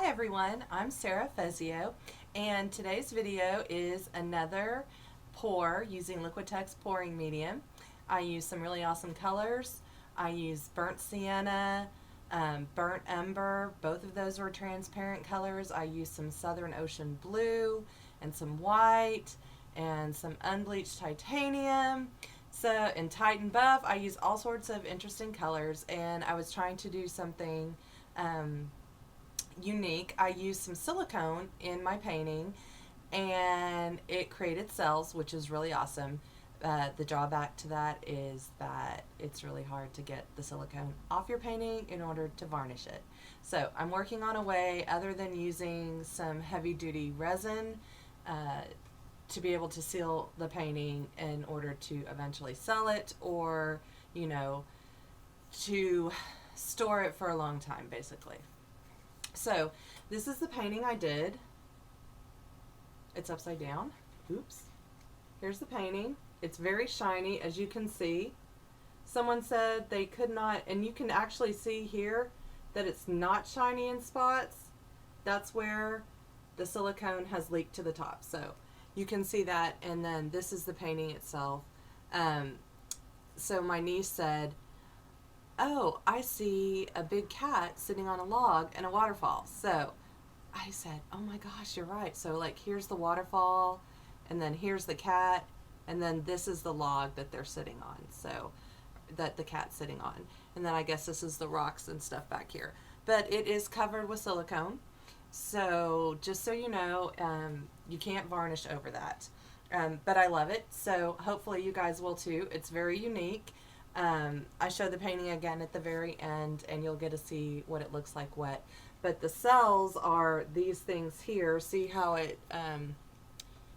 everyone, I'm Sarah Fezio, and today's video is another pour using Liquitex pouring medium. I use some really awesome colors. I use burnt sienna, burnt umber. Both of those were transparent colors. I used some Southern Ocean blue and some white and some unbleached titanium. So in Titan Buff, I use all sorts of interesting colors, and I was trying to do something unique. I used some silicone in my painting, and it created cells, which is really awesome. The drawback to that is that it's really hard to get the silicone off your painting in order to varnish it. So I'm working on a way other than using some heavy duty resin to be able to seal the painting in order to eventually sell it, or to store it for a long time, basically. So this is the painting I did. It's upside down. Oops. Here's the painting. It's very shiny, as you can see. Someone said they could not, and you can actually see here that it's not shiny in spots. That's where the silicone has leaked to the top. So you can see that, and then this is the painting itself. So my niece said, "Oh, I see a big cat sitting on a log and a waterfall." So I said, "Oh my gosh, you're right." So like here's the waterfall, and then here's the cat, and then this is the log that they're sitting on, so that the cat's sitting on. And then I guess this is the rocks and stuff back here. But it is covered with silicone. So just so you know, you can't varnish over that. But I love it, so hopefully you guys will too. It's very unique. I show the painting again at the very end, and you'll get to see what it looks like wet. But the cells are these things here. See how it,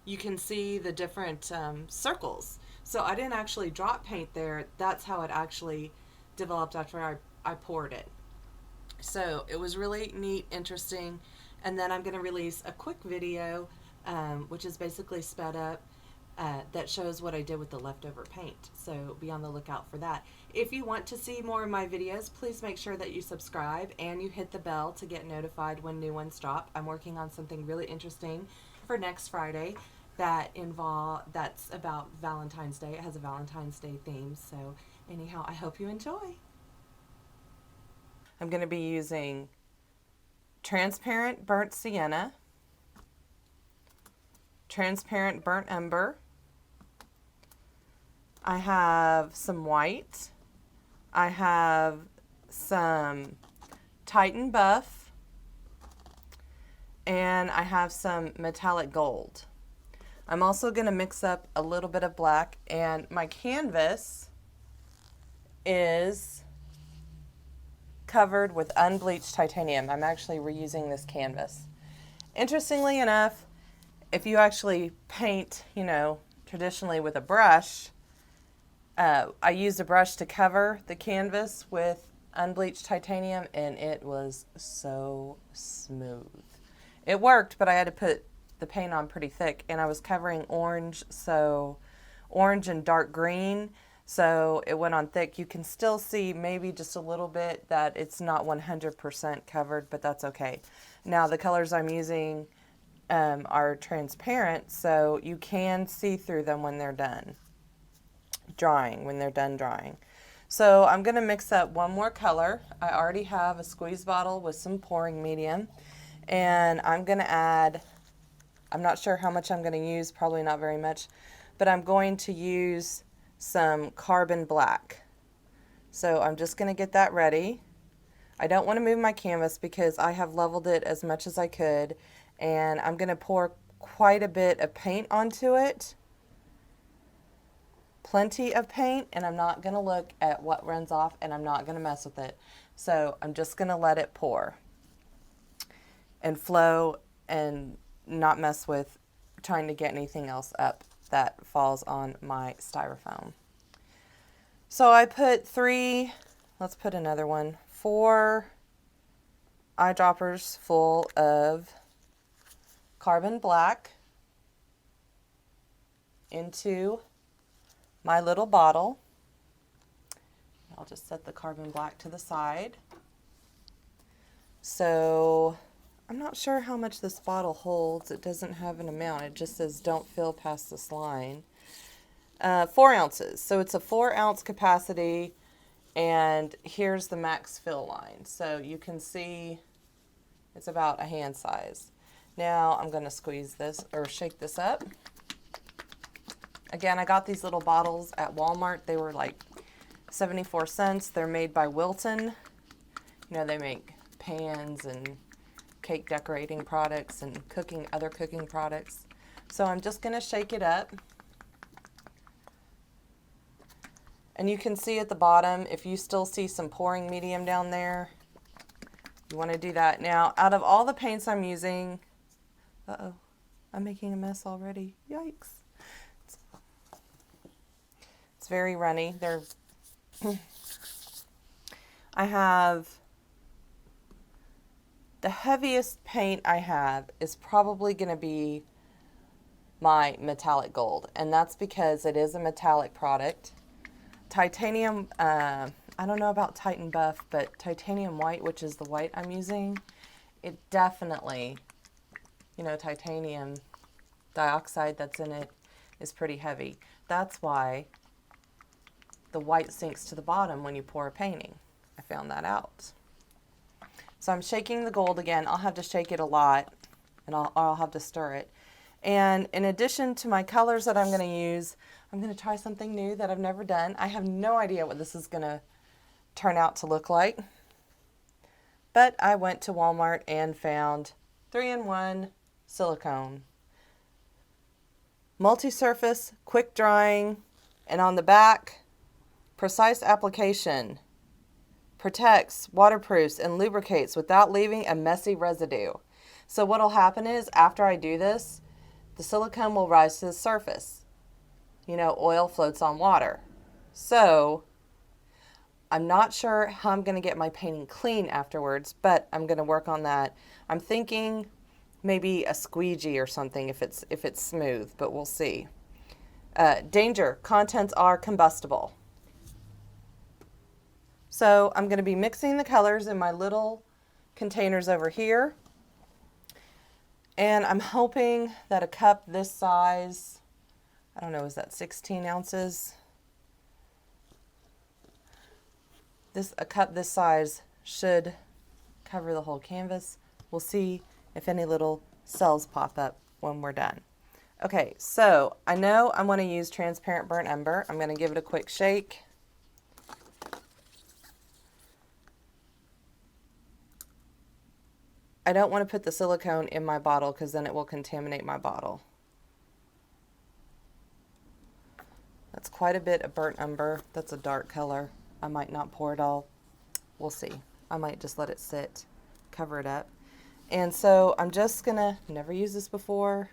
you can see the different circles. So I didn't actually drop paint there. That's how it actually developed after I poured it. So it was really neat, interesting. And then I'm going to release a quick video, which is basically sped up, that shows what I did with the leftover paint. So be on the lookout for that. If you want to see more of my videos, please make sure that you subscribe and you hit the bell to get notified when new ones drop. I'm working on something really interesting for next Friday that's about Valentine's Day. It has a Valentine's Day theme. So anyhow, I hope you enjoy. I'm going to be using transparent burnt sienna, transparent burnt umber. I have some white. I have some Titan Buff, and I have some metallic gold. I'm also going to mix up a little bit of black, and my canvas is covered with unbleached titanium. I'm actually reusing this canvas. Interestingly enough, if you actually paint, traditionally with a brush, I used a brush to cover the canvas with unbleached titanium, and it was so smooth. It worked, but I had to put the paint on pretty thick, and I was covering orange, so orange and dark green, so it went on thick. You can still see maybe just a little bit that it's not 100% covered, but that's okay. Now the colors I'm using are transparent, so you can see through them when they're done drying. So I'm going to mix up one more color. I already have a squeeze bottle with some pouring medium, and I'm going to add, I'm not sure how much I'm going to use, probably not very much, but I'm going to use some carbon black. So I'm just going to get that ready. I don't want to move my canvas because I have leveled it as much as I could, and I'm going to pour quite a bit of paint onto it. Plenty of paint, and I'm not going to look at what runs off, and I'm not going to mess with it. So I'm just going to let it pour and flow and not mess with trying to get anything else up that falls on my styrofoam. So I put let's put another one, 4 eyedroppers full of carbon black into my little bottle. I'll just set the carbon black to the side. So I'm not sure how much this bottle holds. It doesn't have an amount. It just says don't fill past this line. 4 ounces. So it's a 4-ounce capacity, and here's the max fill line. So you can see it's about a hand size. Now I'm going to squeeze this or shake this up. Again, I got these little bottles at Walmart. They were like 74 cents. They're made by Wilton. You know, they make pans and cake decorating products and other cooking products. So I'm just going to shake it up. And you can see at the bottom, if you still see some pouring medium down there, you want to do that. Now, out of all the paints I'm using, uh-oh, I'm making a mess already. Yikes. It's very runny. I have, the heaviest paint I have is probably going to be my metallic gold. And that's because it is a metallic product. Titanium, I don't know about Titan Buff, but titanium white, which is the white I'm using, it definitely, you know, titanium dioxide that's in it is pretty heavy. That's why the white sinks to the bottom when you pour a painting. I found that out. So I'm shaking the gold again. I'll have to shake it a lot, and I'll have to stir it. And in addition to my colors that I'm going to use, I'm going to try something new that I've never done. I have no idea what this is going to turn out to look like. But I went to Walmart and found 3-in-1 silicone. Multi-surface, quick drying, and on the back, precise application. Protects, waterproofs, and lubricates without leaving a messy residue. So what will happen is, after I do this, the silicone will rise to the surface. You know, oil floats on water. So I'm not sure how I'm going to get my painting clean afterwards, but I'm going to work on that. I'm thinking maybe a squeegee or something if it's smooth, but we'll see. Danger, contents are combustible. So I'm going to be mixing the colors in my little containers over here. And I'm hoping that a cup this size, I don't know, is that 16 ounces? A cup this size should cover the whole canvas. We'll see if any little cells pop up when we're done. Okay, so I know I want to use transparent burnt umber. I'm going to give it a quick shake. I don't want to put the silicone in my bottle because then it will contaminate my bottle. That's quite a bit of burnt umber. That's a dark color. I might not pour it all. We'll see. I might just let it sit, cover it up. And so I'm just gonna, never used this before.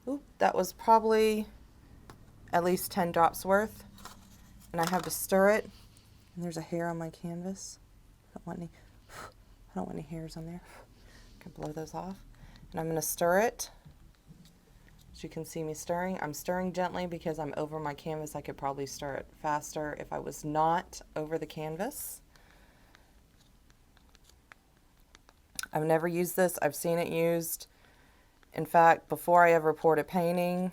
Oop, that was probably at least 10 drops worth. And I have to stir it. And there's a hair on my canvas. I don't want any hairs on there. I can blow those off. And I'm gonna stir it. As you can see me stirring, I'm stirring gently because I'm over my canvas. I could probably stir it faster if I was not over the canvas. I've never used this. I've seen it used. In fact, before I ever poured a painting,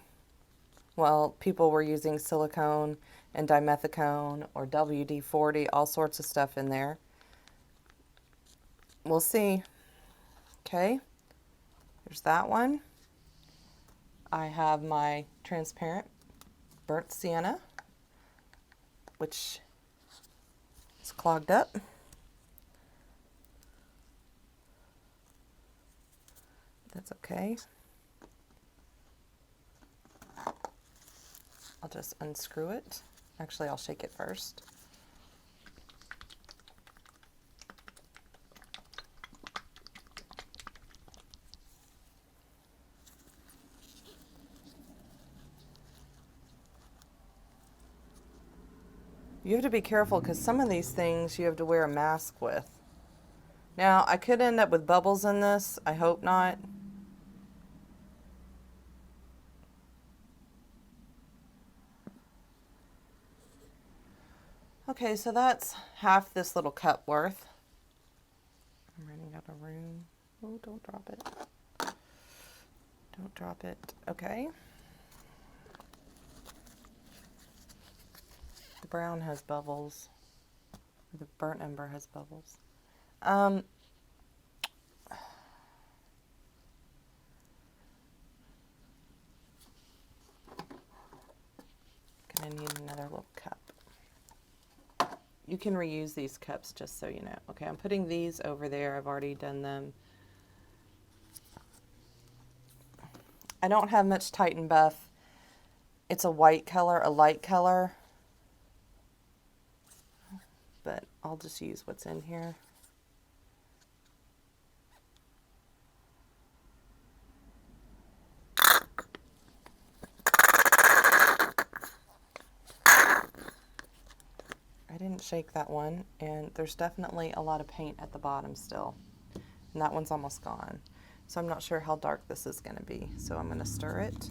well, people were using silicone and dimethicone or WD-40, all sorts of stuff in there. We'll see. Okay, there's that one. I have my transparent burnt sienna, which is clogged up. That's okay. I'll just unscrew it. Actually, I'll shake it first. You have to be careful because some of these things you have to wear a mask with. Now, I could end up with bubbles in this. I hope not. Okay, so that's half this little cup worth. I'm running out of room. Oh, don't drop it. Don't drop it. Okay. The brown has bubbles. The burnt umber has bubbles. Gonna need another little cup. You can reuse these cups, just so you know. Okay, I'm putting these over there. I've already done them. I don't have much Titan Buff. It's a white color, a light color. But I'll just use what's in here. I didn't shake that one, and there's definitely a lot of paint at the bottom still. And that one's almost gone. So I'm not sure how dark this is going to be. So I'm going to stir it.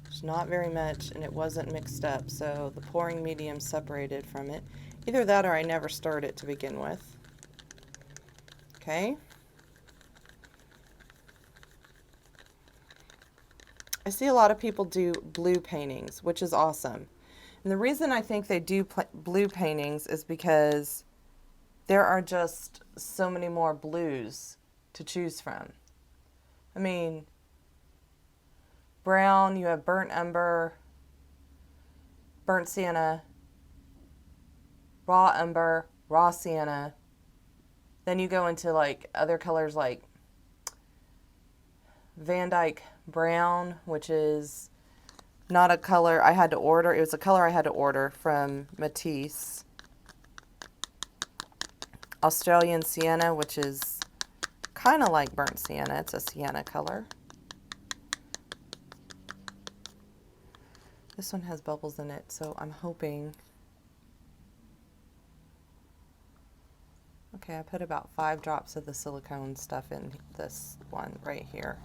There's not very much, and it wasn't mixed up, so the pouring medium separated from it. Either that or I never stirred it to begin with. Okay. I see a lot of people do blue paintings, which is awesome. And the reason I think they do blue paintings is because there are just so many more blues to choose from. I mean, brown, you have burnt umber, burnt sienna, raw umber, raw sienna. Then you go into like other colors like Van Dyke brown, which is not a color I had to order. It was a color I had to order from Matisse. Australian sienna, which is kind of like burnt sienna. It's a sienna color. This one has bubbles in it, so I'm hoping. Okay, I put about 5 drops of the silicone stuff in this one right here.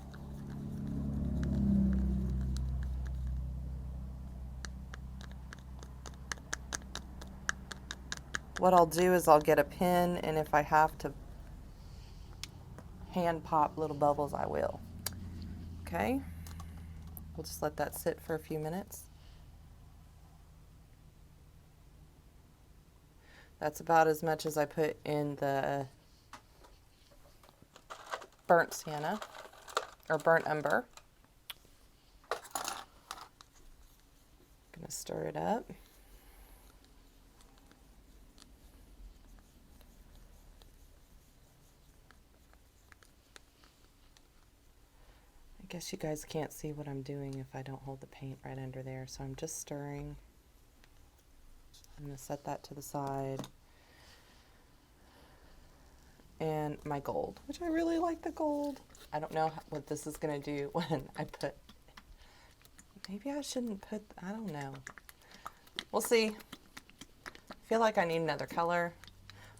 What I'll do is I'll get a pin, and if I have to hand pop little bubbles, I will. Okay, we'll just let that sit for a few minutes. That's about as much as I put in the burnt sienna, or burnt umber. Gonna stir it up. I guess you guys can't see what I'm doing if I don't hold the paint right under there, so I'm just stirring. I'm going to set that to the side. And my gold, which I really like the gold. I don't know what this is going to do when I put, maybe I shouldn't put, I don't know. We'll see. I feel like I need another color.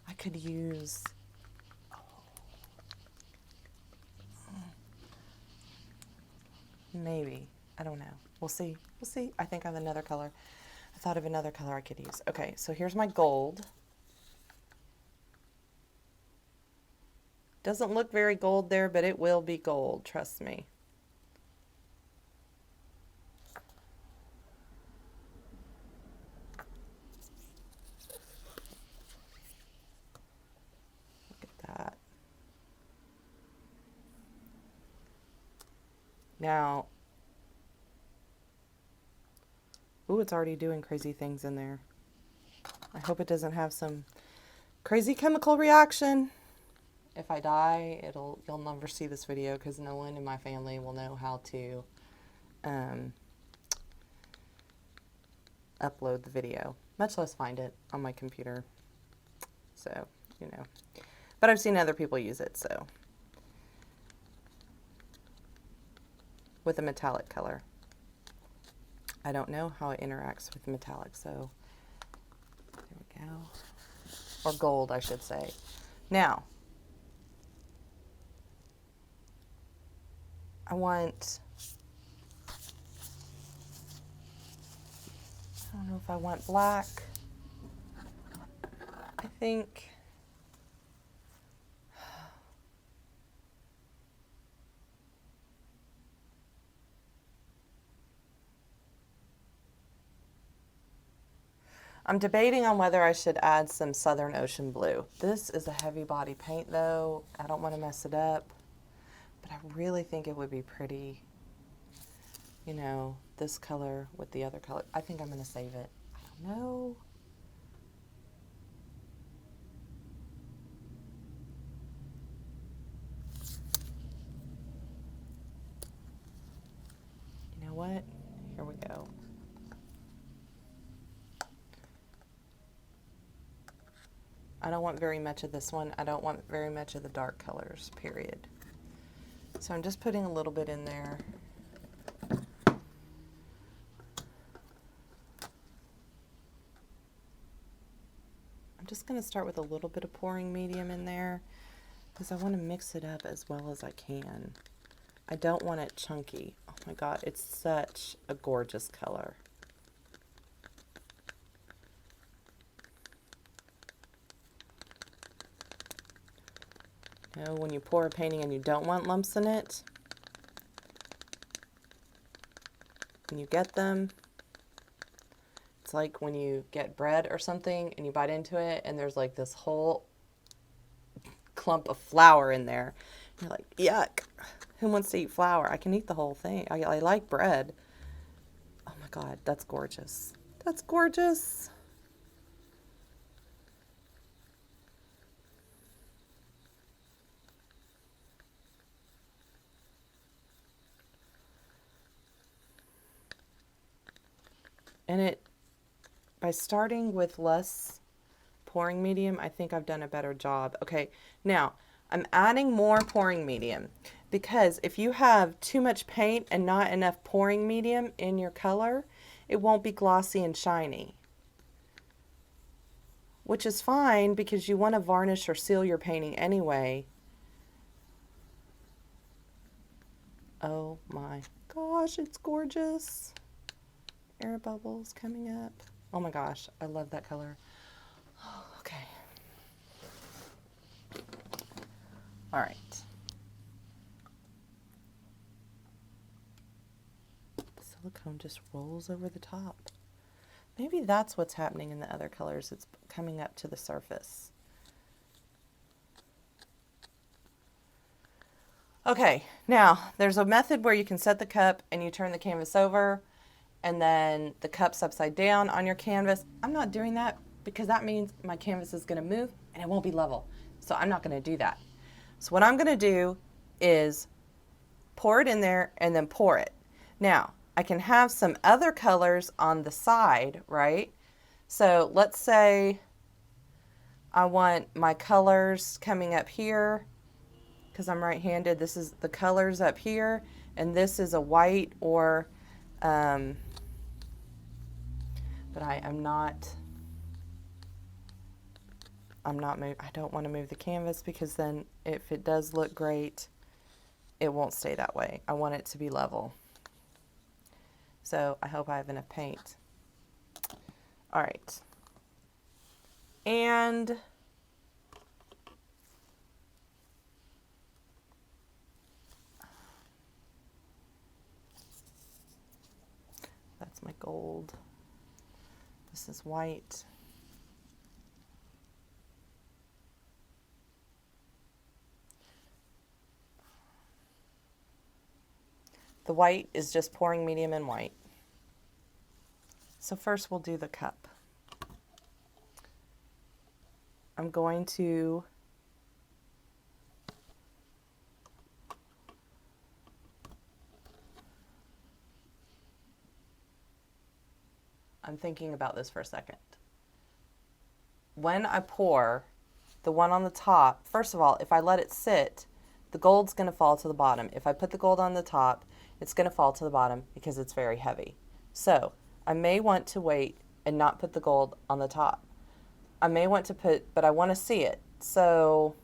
I could use, maybe, I don't know. We'll see. We'll see. I think I have another color. I thought of another color I could use. Okay, so here's my gold. Doesn't look very gold there, but it will be gold, trust me. Look at that. Now, ooh, it's already doing crazy things in there. I hope it doesn't have some crazy chemical reaction. If I die, you'll never see this video because no one in my family will know how to upload the video, much less find it on my computer. So, you know. But I've seen other people use it, so. With a metallic color. I don't know how it interacts with metallic, so there we go. Or gold, I should say. Now, I don't know if I want black. I think I'm debating on whether I should add some Southern Ocean Blue. This is a heavy body paint though. I don't want to mess it up, but I really think it would be pretty, you know, this color with the other color. I think I'm going to save it. I don't know. You know what? Here we go. I don't want very much of this one. I don't want very much of the dark colors, period. So I'm just putting a little bit in there. I'm just going to start with a little bit of pouring medium in there because I want to mix it up as well as I can. I don't want it chunky. Oh my God, it's such a gorgeous color. You know, when you pour a painting and you don't want lumps in it, and you get them, it's like when you get bread or something and you bite into it and there's like this whole clump of flour in there. You're like, yuck, who wants to eat flour? I can eat the whole thing. I like bread. Oh my God, that's gorgeous. That's gorgeous. And it, by starting with less pouring medium, I think I've done a better job. Okay, now I'm adding more pouring medium because if you have too much paint and not enough pouring medium in your color, it won't be glossy and shiny. Which is fine because you want to varnish or seal your painting anyway. Oh my gosh, it's gorgeous. Air bubbles coming up. Oh my gosh, I love that color. Oh, okay. All right. Silicone just rolls over the top. Maybe that's what's happening in the other colors. It's coming up to the surface. Okay, now there's a method where you can set the cup and you turn the canvas over and then the cup's upside down on your canvas. I'm not doing that because that means my canvas is going to move and it won't be level. So I'm not going to do that. So what I'm going to do is pour it in there and then pour it. Now, I can have some other colors on the side, right? So let's say I want my colors coming up here because I'm right-handed. This is the colors up here and this is a white or but I don't want to move the canvas because then if it does look great, it won't stay that way. I want it to be level. So I hope I have enough paint. All right. And that's my gold. This is white. The white is just pouring medium and white. So first we'll do the cup. I'm going to I'm thinking about this for a second. When I pour the one on the top, first of all, if I let it sit, the gold's going to fall to the bottom. If I put the gold on the top, it's going to fall to the bottom because it's very heavy. So I may want to wait and not put the gold on the top. I may want to put, but I want to see it. So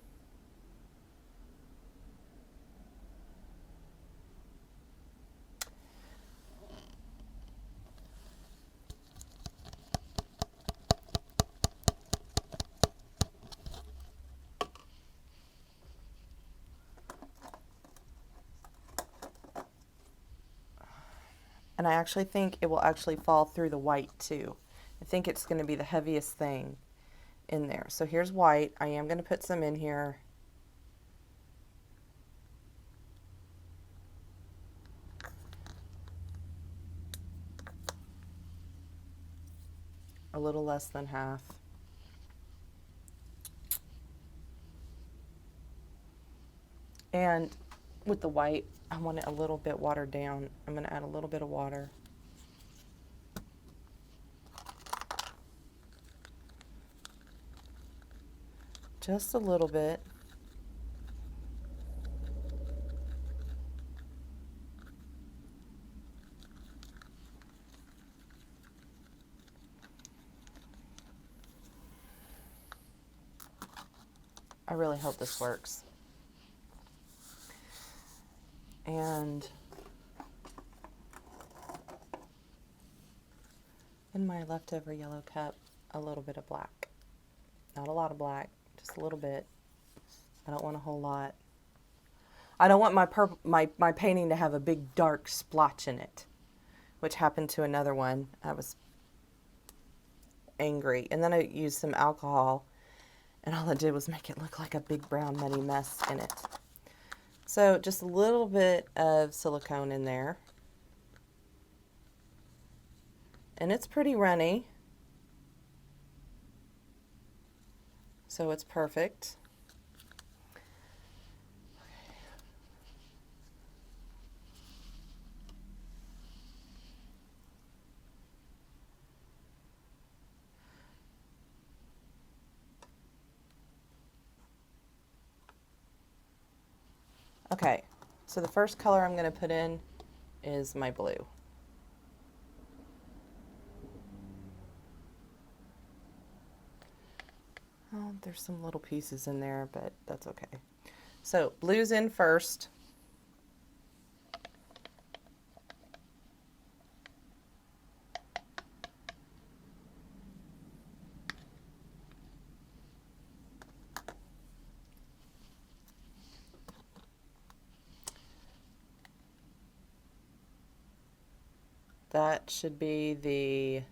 and I actually think it will actually fall through the white too I think it's going to be the heaviest thing in there. So here's white. I am going to put some in here. A little less than half. And with the white, I want it a little bit watered down. I'm going to add a little bit of water. Just a little bit. I really hope this works. And in my leftover yellow cup, a little bit of black. Not a lot of black, just a little bit. I don't want a whole lot. I don't want my painting to have a big dark splotch in it, which happened to another one. I was angry. And then I used some alcohol, and all it did was make it look like a big brown muddy mess in it. So just a little bit of silicone in there. And it's pretty runny, so it's perfect. Okay, so the first color I'm going to put in is my blue. Oh, there's some little pieces in there, but that's okay. So blue's in first. That should be the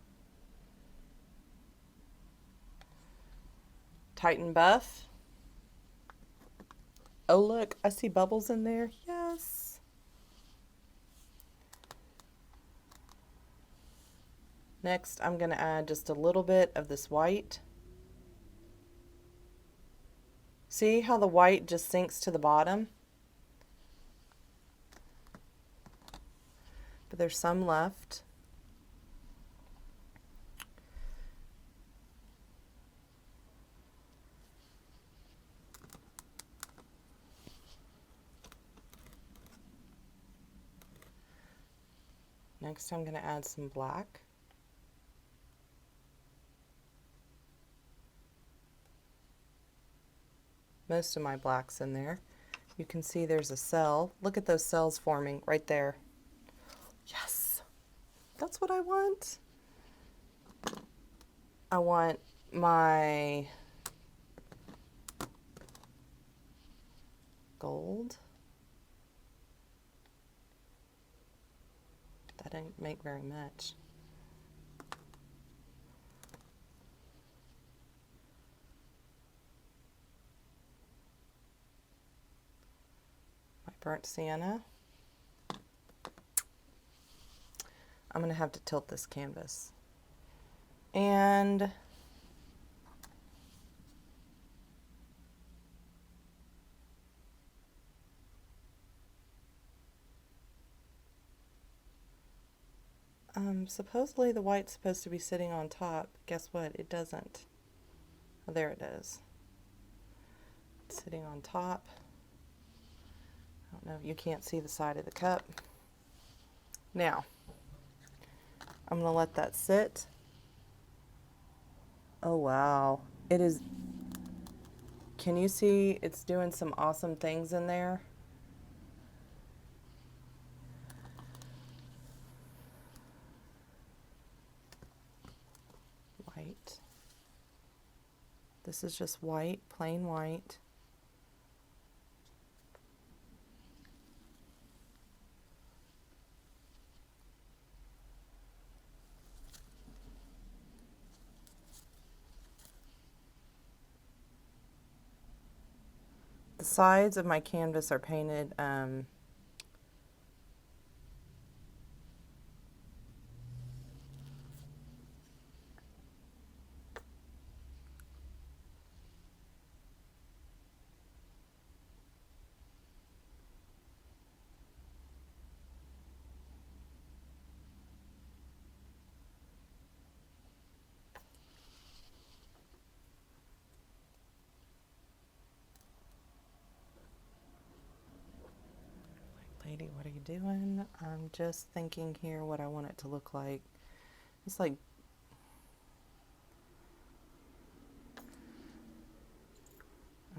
Titan Buff. Oh look, I see bubbles in there. Yes. Next, I'm going to add just a little bit of this white. See how the white just sinks to the bottom? But there's some left. Next, I'm going to add some black. Most of my black's in there. You can see there's a cell. Look at those cells forming right there. Yes, that's what I want. I want my gold. That didn't make very much. My burnt sienna. I'm going to have to tilt this canvas. And supposedly the white's supposed to be sitting on top. Guess what? It doesn't. Oh, there it is. It's sitting on top. I don't know if you can't see the side of the cup. Now, I'm going to let that sit. Oh, wow. It is. Can you see it's doing some awesome things in there? White. This is just white, plain white. The sides of my canvas are painted lady, what are you doing? I'm just thinking here what I want it to look like. It's like,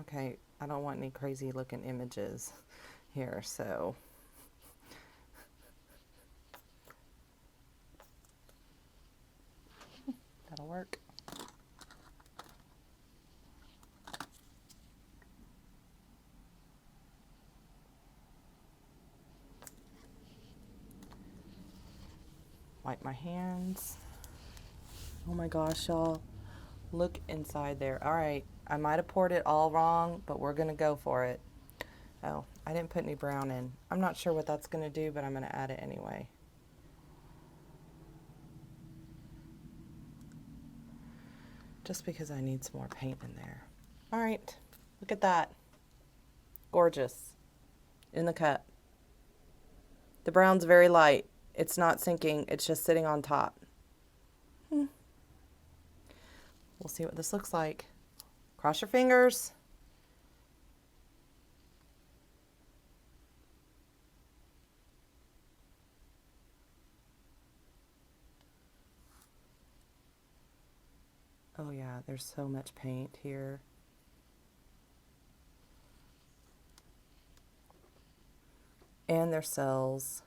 okay, I don't want any crazy looking images here, so that'll work. Wipe my hands. Oh my gosh, y'all. Look inside there. All right, I might have poured it all wrong, but we're going to go for it. Oh, I didn't put any brown in. I'm not sure what that's going to do, but I'm going to add it anyway. Just because I need some more paint in there. All right, look at that. Gorgeous. In the cup. The brown's very light. It's not sinking. It's just sitting on top. We'll see what this looks like. Cross your fingers. Oh yeah, there's so much paint here. And there's cells.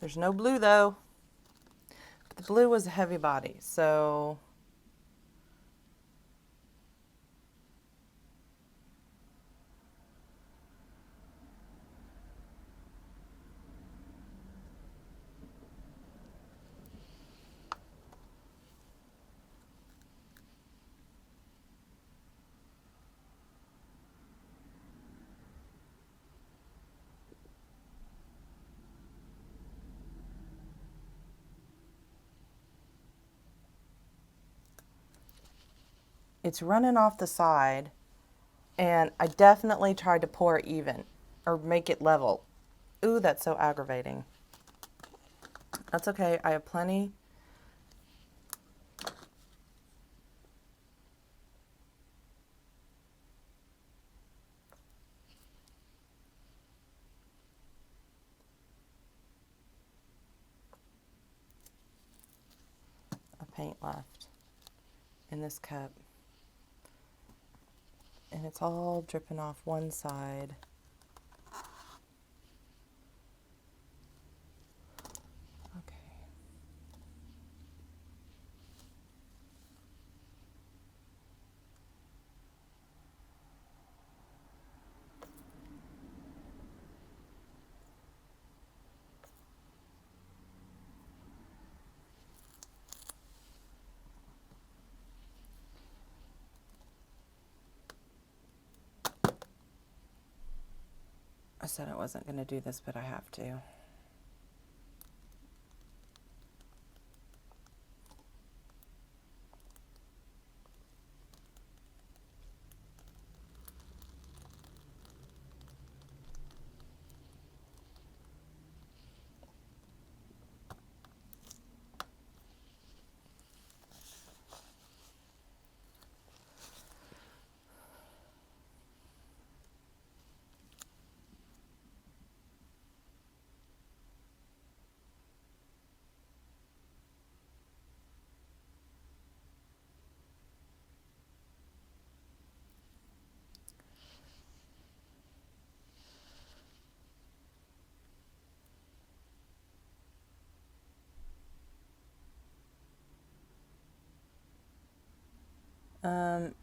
There's no blue though. But the blue was a heavy body, so it's running off the side, and I definitely tried to pour it even or make it level. Ooh, that's so aggravating. That's okay. I have plenty. Of paint left in this cup. And it's all dripping off one side. Okay. I said I wasn't going to do this, but I have to.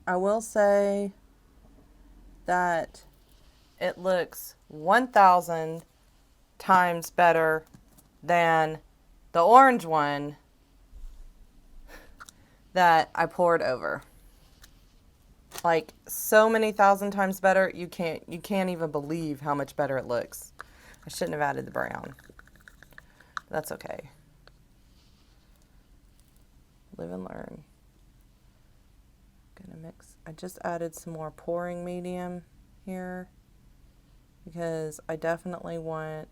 I will say that it looks 1,000 times better than the orange one that I poured over. Like, so many thousand times better. You can't even believe how much better it looks. I shouldn't have added the brown. That's okay. Live and learn. Gonna mix. I just added some more pouring medium here because I definitely want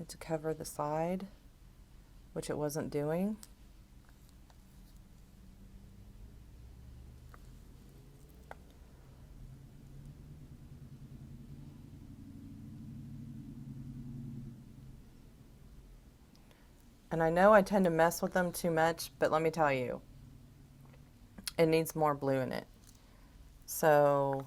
it to cover the side, which it wasn't doing. And I know I tend to mess with them too much, but let me tell you, it needs more blue in it. So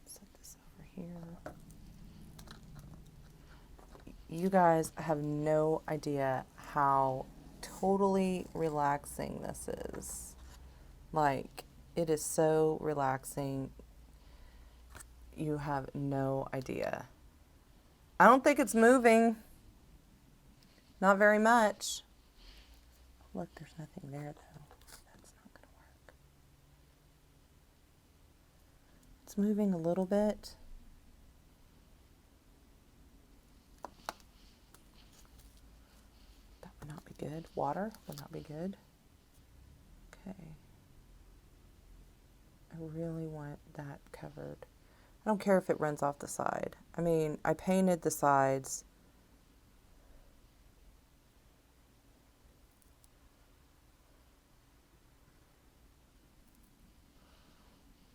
set this over here. You guys have no idea how totally relaxing this is. Like, it is so relaxing. You have no idea. I don't think it's moving. Not very much. Look, there's nothing there though. That's not going to work. It's moving a little bit. That would not be good. Water would not be good. Okay. I really want that covered. I don't care if it runs off the side. I mean, I painted the sides.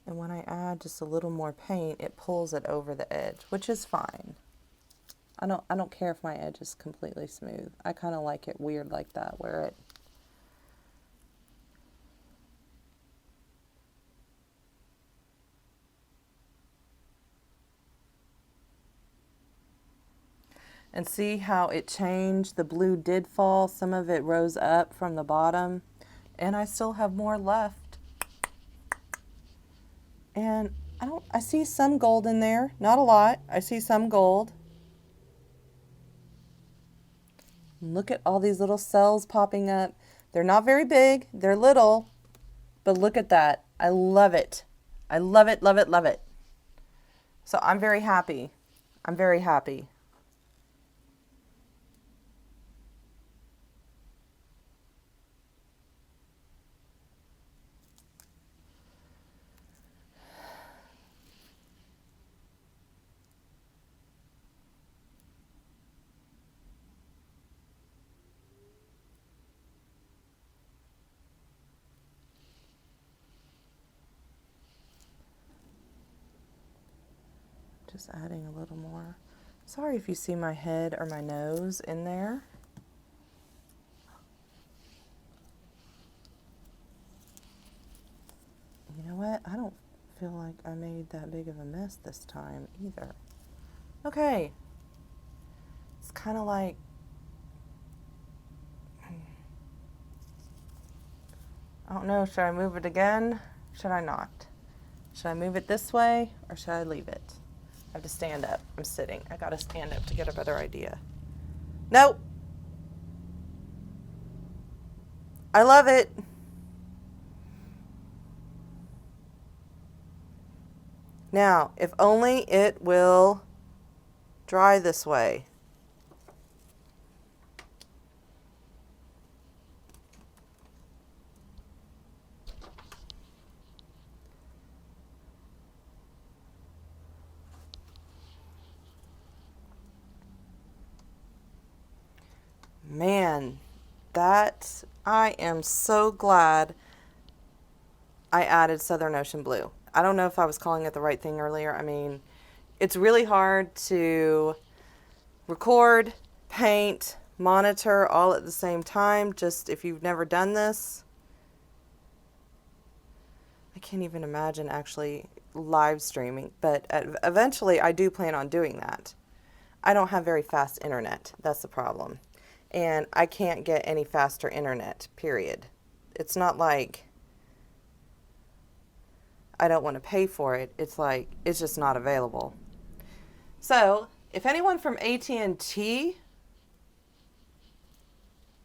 And when I add just a little more paint, it pulls it over the edge, which is fine. I don't care if my edge is completely smooth. I kind of like it weird like that, where it and see how it changed. The blue did fall. Some of it rose up from the bottom, and I still have more left. And I see some gold in there. Not a lot. I see some gold. Look at all these little cells popping up. They're not very big. They're little, but look at that. I love it. I love it, love it, love it. So I'm very happy. I'm very happy. Just adding a little more. Sorry if you see my head or my nose in there. You know what? I don't feel like I made that big of a mess this time either. Okay. It's kind of like, I don't know, should I move it again? Should I not? Should I move it this way or should I leave it? I have to stand up. I'm sitting. I gotta stand up to get a better idea. Nope. I love it. Now, if only it will dry this way. Man, I am so glad I added Southern Ocean Blue. I don't know if I was calling it the right thing earlier. I mean, it's really hard to record, paint, monitor all at the same time. Just if you've never done this, I can't even imagine actually live streaming, but eventually I do plan on doing that. I don't have very fast internet. That's the problem. And I can't get any faster internet, period. It's not like I don't want to pay for it. It's like it's just not available. So, if anyone from AT&T,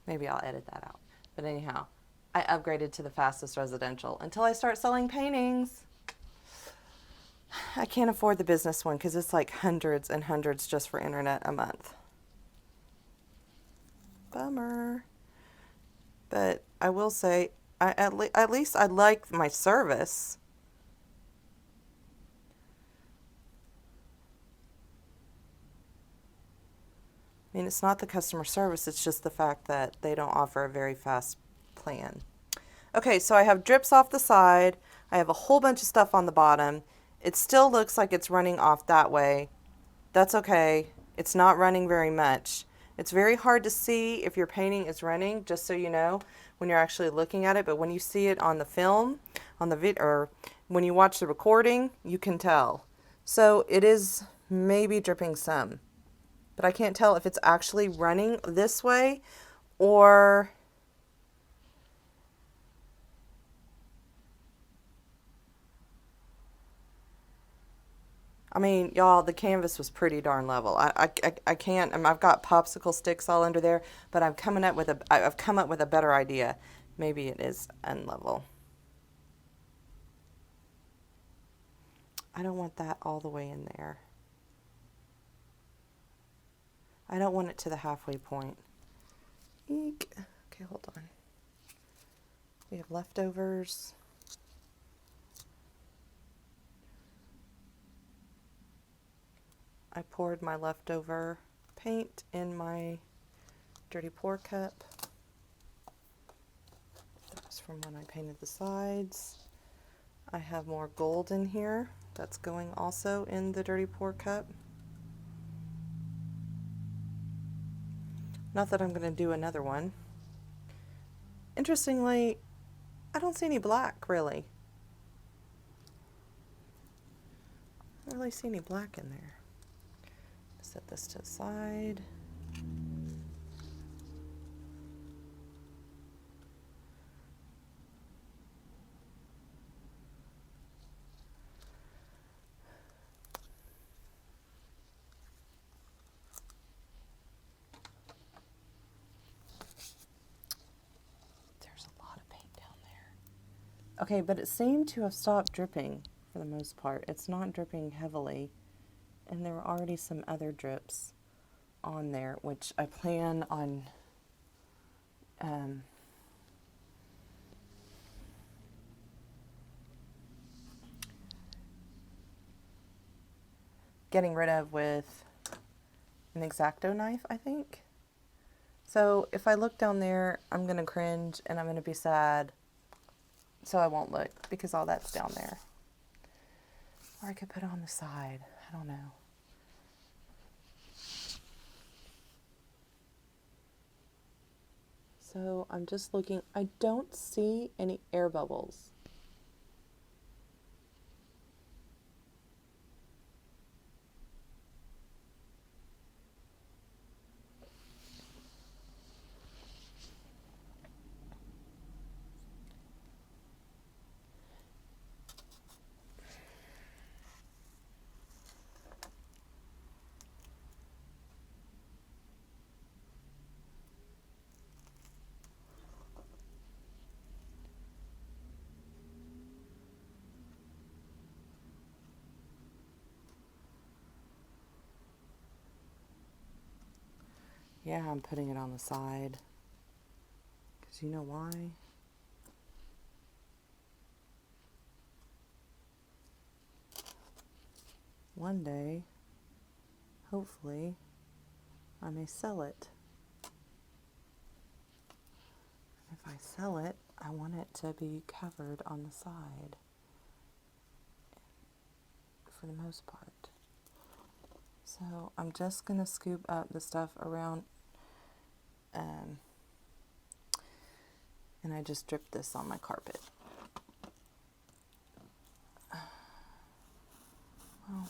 maybe I'll edit that out. But anyhow, I upgraded to the fastest residential until I start selling paintings. I can't afford the business one because it's like hundreds and hundreds just for internet a month. Bummer. But I will say, at least I like my service. I mean, it's not the customer service, it's just the fact that they don't offer a very fast plan. Okay, so I have drips off the side. I have a whole bunch of stuff on the bottom. It still looks like it's running off that way. That's okay. It's not running very much. It's very hard to see if your painting is running, just so you know, when you're actually looking at it. But when you see it on the film, on the video, or when you watch the recording, you can tell. So it is maybe dripping some. But I can't tell if it's actually running this way or... I mean, y'all, the canvas was pretty darn level. I can't, I've got popsicle sticks all under there, but I've come up with a better idea. Maybe it is unlevel. I don't want that all the way in there. I don't want it to the halfway point. Eek. Okay, hold on. We have leftovers. I poured my leftover paint in my dirty pour cup. That was from when I painted the sides. I have more gold in here. That's going also in the dirty pour cup. Not that I'm going to do another one. Interestingly, I don't see any black, really. I don't really see any black in there. Set this to the side. There's a lot of paint down there. Okay, but it seemed to have stopped dripping for the most part. It's not dripping heavily. And there were already some other drips on there, which I plan on getting rid of with an X-Acto knife, I think. So if I look down there, I'm going to cringe and I'm going to be sad. So I won't look because all that's down there. Or I could put it on the side. I don't know. So I'm just looking. I don't see any air bubbles. Yeah, I'm putting it on the side. Because you know why? One day, hopefully, I may sell it. If I sell it, I want it to be covered on the side. For the most part. So I'm just going to scoop up the stuff around and I just dripped this on my carpet. Oh.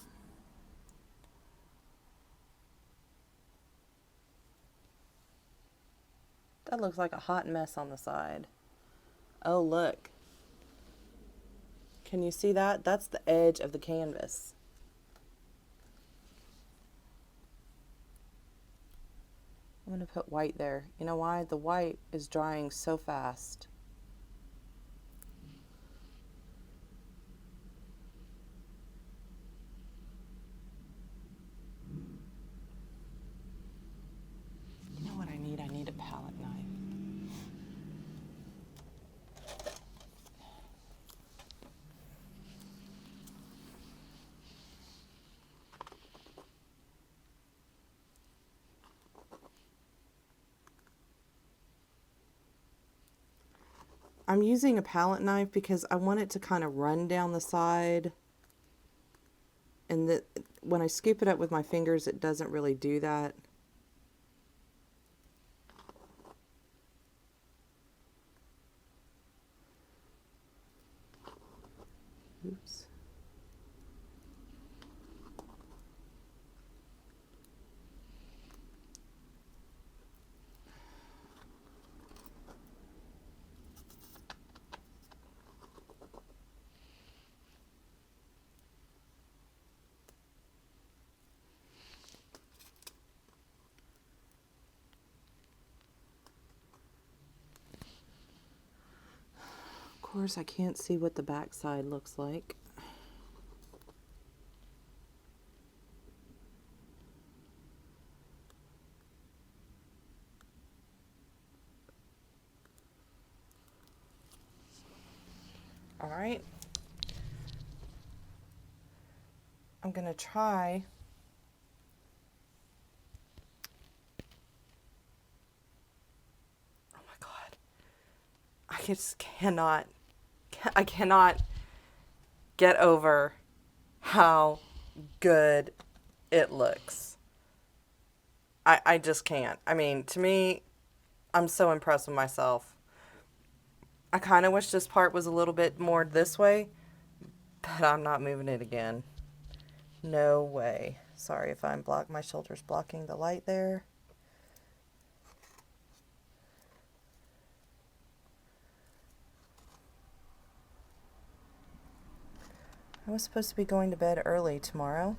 That looks like a hot mess on the side. Oh, look. Can you see that? That's the edge of the canvas. I'm going to put white there. You know why? The white is drying so fast. You know what I need? I need a palette knife. I'm using a palette knife because I want it to kind of run down the side. And when I scoop it up with my fingers, it doesn't really do that. Oops. Of course, I can't see what the back side looks like. All right. I'm going to try oh my God. I just cannot get over how good it looks. I just can't. I mean, to me, I'm so impressed with myself. I kind of wish this part was a little bit more this way, but I'm not moving it again. No way. Sorry if my shoulder's blocking the light there. I was supposed to be going to bed early tomorrow.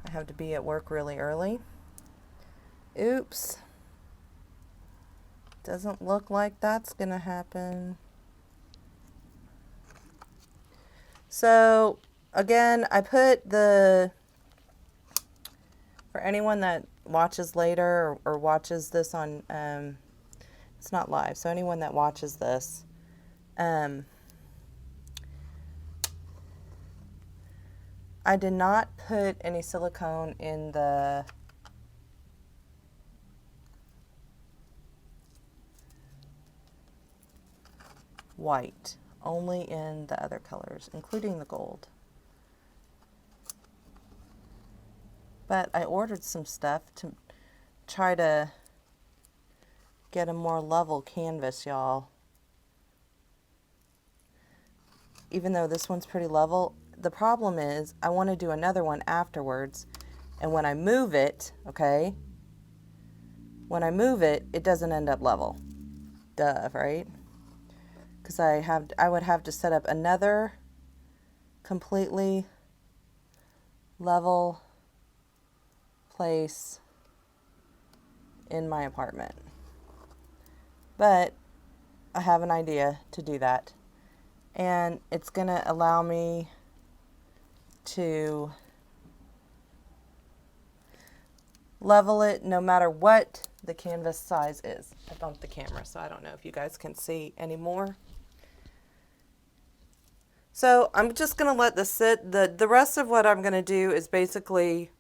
I have to be at work really early. Oops. Doesn't look like that's gonna happen. So, again, I put for anyone that watches later or watches this on, it's not live, so anyone that watches this, I did not put any silicone in the white, only in the other colors, including the gold. But I ordered some stuff to try to get a more level canvas, y'all. Even though this one's pretty level, the problem is I want to do another one afterwards, and when I move it, okay, when I move it, it doesn't end up level. Duh, right? Because I would have to set up another completely level place in my apartment. But I have an idea to do that. And it's going to allow me to level it no matter what the canvas size is. I bumped the camera, so I don't know if you guys can see anymore. So I'm just going to let this sit. The rest of what I'm going to do is basically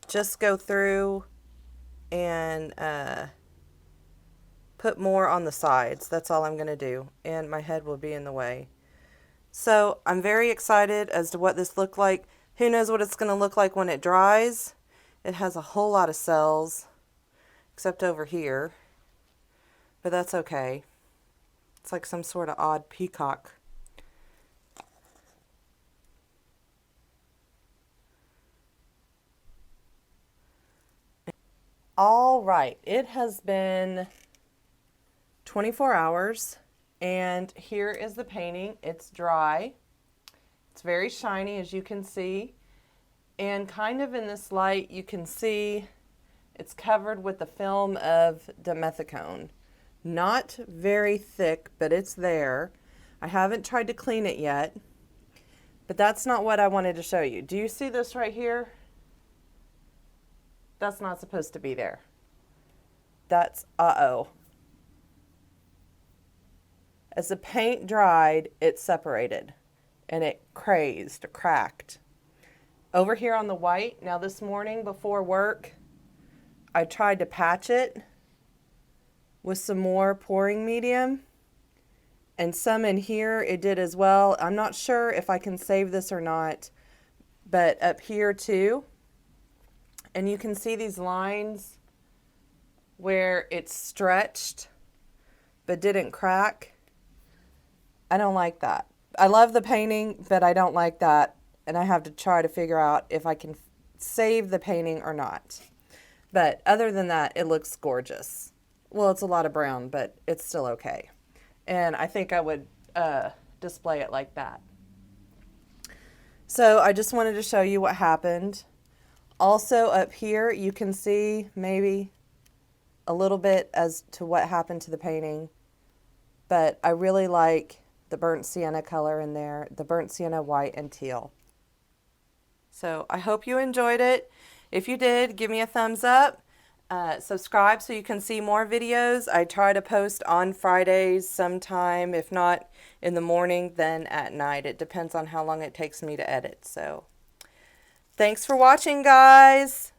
just go through and put more on the sides. That's all I'm going to do. And my head will be in the way. So I'm very excited as to what this looked like. Who knows what it's going to look like when it dries. It has a whole lot of cells. except over here, but that's okay. It's like some sort of odd peacock. All right, it has been 24 hours, and here is the painting. It's dry. It's very shiny, as you can see, and kind of in this light, you can see it's covered with the film of dimethicone. Not very thick, but it's there. I haven't tried to clean it yet, but that's not what I wanted to show you. Do you see this right here? That's not supposed to be there. That's uh-oh. As the paint dried, it separated and it crazed or cracked. Over here on the white, now this morning before work, I tried to patch it with some more pouring medium, and some in here it did as well. I'm not sure if I can save this or not, but up here too. And you can see these lines where it's stretched but didn't crack. I don't like that. I love the painting, but I don't like that. And I have to try to figure out if I can save the painting or not. But other than that, it looks gorgeous. Well, it's a lot of brown, but it's still okay. And I think I would display it like that. So I just wanted to show you what happened. Also up here, you can see maybe a little bit as to what happened to the painting. But I really like the burnt sienna color in there, the burnt sienna white and teal. So I hope you enjoyed it. If you did, give me a thumbs up. Subscribe so you can see more videos. I try to post on Fridays sometime, if not in the morning, then at night. It depends on how long it takes me to edit. So thanks for watching, guys.